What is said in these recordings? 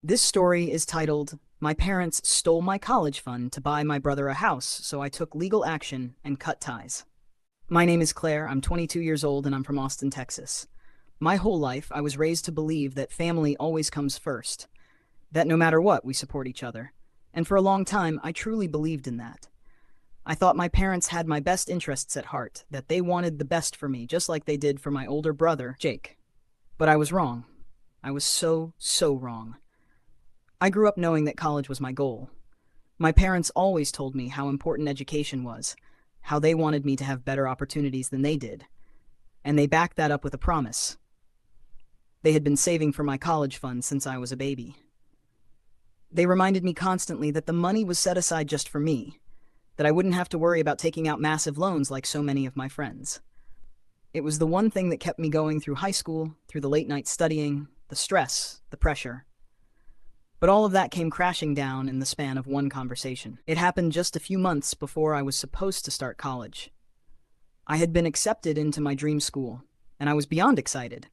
This story is titled, My Parents Stole My College Fund to Buy My Brother a House, so I Took Legal Action and Cut Ties. My name is Claire, I'm 22 years old, and I'm from Austin, Texas. My whole life, I was raised to believe that family always comes first, that no matter what, we support each other. And for a long time, I truly believed in that. I thought my parents had my best interests at heart, that they wanted the best for me, just like they did for my older brother, Jake. But I was wrong. I was so wrong. I grew up knowing that college was my goal. My parents always told me how important education was, how they wanted me to have better opportunities than they did. And they backed that up with a promise. They had been saving for my college fund since I was a baby. They reminded me constantly that the money was set aside just for me, that I wouldn't have to worry about taking out massive loans like so many of my friends. It was the one thing that kept me going through high school, through the late night studying, the stress, the pressure. But all of that came crashing down in the span of one conversation. It happened just a few months before I was supposed to start college. I had been accepted into my dream school, and I was beyond excited.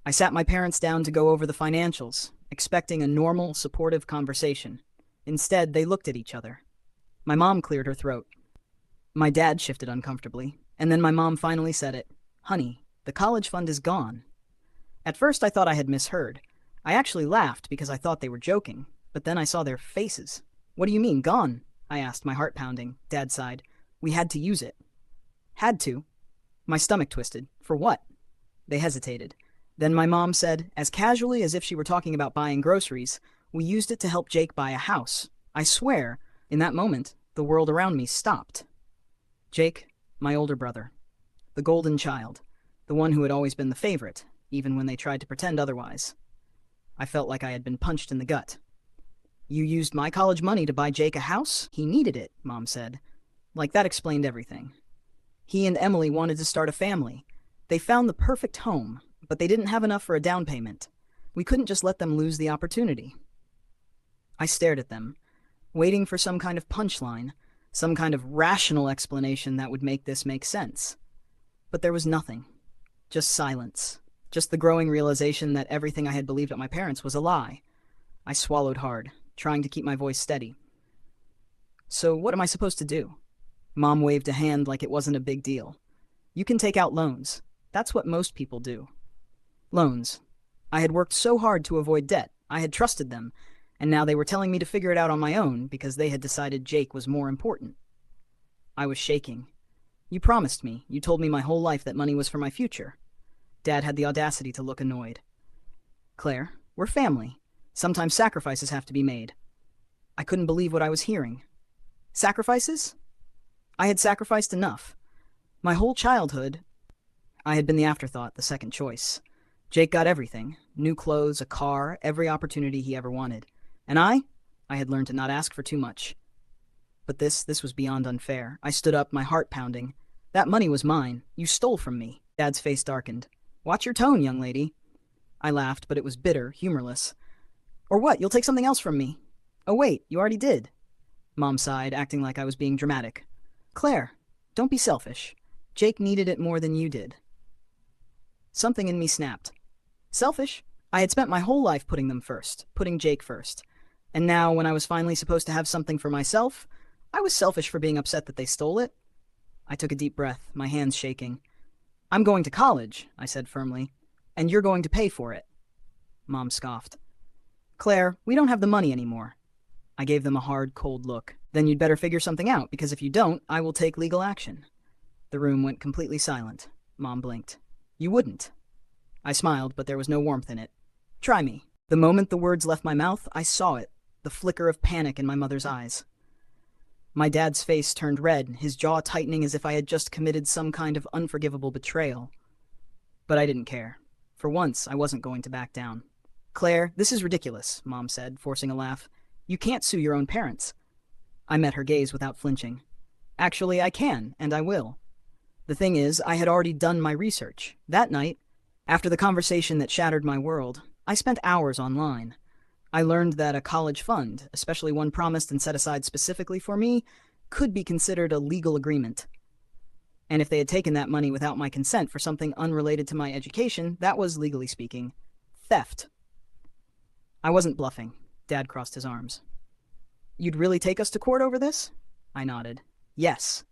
I sat my parents down to go over the financials, expecting a normal, supportive conversation. Instead, they looked at each other. My mom cleared her throat. My dad shifted uncomfortably, and then my mom finally said it. Honey, the college fund is gone. At first, I thought I had misheard. I actually laughed because I thought they were joking, but then I saw their faces. What do you mean, gone? I asked, my heart pounding. Dad sighed. We had to use it. Had to? My stomach twisted. For what? They hesitated. Then my mom said, as casually as if she were talking about buying groceries, we used it to help Jake buy a house. I swear, in that moment, the world around me stopped. Jake, my older brother. The golden child. The one who had always been the favorite, even when they tried to pretend otherwise. I felt like I had been punched in the gut. You used my college money to buy Jake a house? He needed it, Mom said. Like that explained everything. He and Emily wanted to start a family. They found the perfect home, but they didn't have enough for a down payment. We couldn't just let them lose the opportunity. I stared at them, waiting for some kind of punchline, some kind of rational explanation that would make this make sense. But there was nothing. Just silence. Just the growing realization that everything I had believed about my parents was a lie. I swallowed hard, trying to keep my voice steady. So what am I supposed to do? Mom waved a hand like it wasn't a big deal. You can take out loans. That's what most people do. Loans. I had worked so hard to avoid debt. I had trusted them, and now they were telling me to figure it out on my own because they had decided Jake was more important. I was shaking. You promised me. You told me my whole life that money was for my future. Dad had the audacity to look annoyed. Claire, we're family. Sometimes sacrifices have to be made. I couldn't believe what I was hearing. Sacrifices? I had sacrificed enough. My whole childhood, I had been the afterthought, the second choice. Jake got everything. New clothes, a car, every opportunity he ever wanted. And I had learned to not ask for too much. But this was beyond unfair. I stood up, my heart pounding. That money was mine. You stole from me. Dad's face darkened. Watch your tone, young lady. I laughed, but it was bitter, humorless. Or what? You'll take something else from me. Oh wait, you already did. Mom sighed, acting like I was being dramatic. Claire, don't be selfish. Jake needed it more than you did. Something in me snapped. Selfish? I had spent my whole life putting them first, putting Jake first. And now, when I was finally supposed to have something for myself, I was selfish for being upset that they stole it. I took a deep breath, my hands shaking. I'm going to college, I said firmly, and you're going to pay for it. Mom scoffed. Claire, we don't have the money anymore. I gave them a hard, cold look. Then you'd better figure something out, because if you don't, I will take legal action. The room went completely silent. Mom blinked. You wouldn't. I smiled, but there was no warmth in it. Try me. The moment the words left my mouth, I saw it, the flicker of panic in my mother's eyes. My dad's face turned red, his jaw tightening as if I had just committed some kind of unforgivable betrayal. But I didn't care. For once, I wasn't going to back down. Claire, this is ridiculous, Mom said, forcing a laugh. You can't sue your own parents. I met her gaze without flinching. Actually, I can, and I will. The thing is, I had already done my research. That night, after the conversation that shattered my world, I spent hours online. I learned that a college fund, especially one promised and set aside specifically for me, could be considered a legal agreement. And if they had taken that money without my consent for something unrelated to my education, that was, legally speaking, theft. I wasn't bluffing. Dad crossed his arms. You'd really take us to court over this? I nodded. Yes,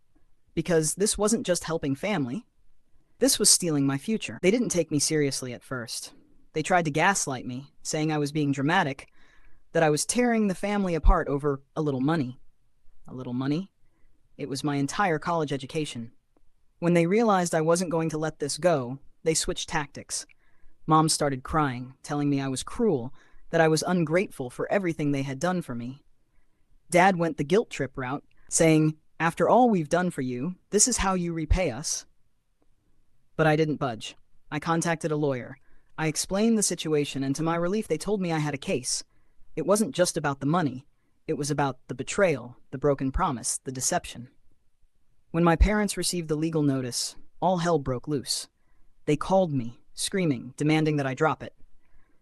because this wasn't just helping family. This was stealing my future. They didn't take me seriously at first. They tried to gaslight me, saying I was being dramatic, that I was tearing the family apart over a little money. A little money? It was my entire college education. When they realized I wasn't going to let this go, they switched tactics. Mom started crying, telling me I was cruel, that I was ungrateful for everything they had done for me. Dad went the guilt trip route, saying, after all we've done for you, this is how you repay us. But I didn't budge. I contacted a lawyer. I explained the situation, and to my relief, they told me I had a case. It wasn't just about the money. It was about the betrayal, the broken promise, the deception. When my parents received the legal notice, all hell broke loose. They called me, screaming, demanding that I drop it.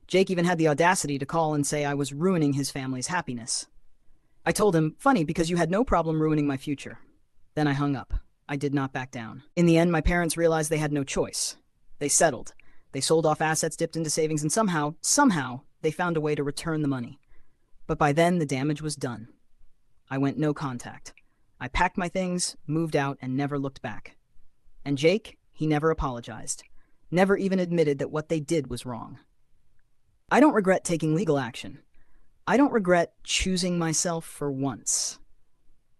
Jake even had the audacity to call and say I was ruining his family's happiness. I told him, funny, because you had no problem ruining my future. Then I hung up. I did not back down. In the end, my parents realized they had no choice. They settled. They sold off assets, dipped into savings, and somehow, they found a way to return the money. But by then, the damage was done. I went no contact. I packed my things, moved out, and never looked back. And Jake, he never apologized. Never even admitted that what they did was wrong. I don't regret taking legal action. I don't regret choosing myself for once.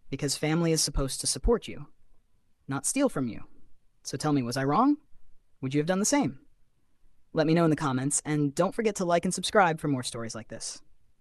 Because family is supposed to support you, not steal from you. So tell me, was I wrong? Would you have done the same? Let me know in the comments, and don't forget to like and subscribe for more stories like this.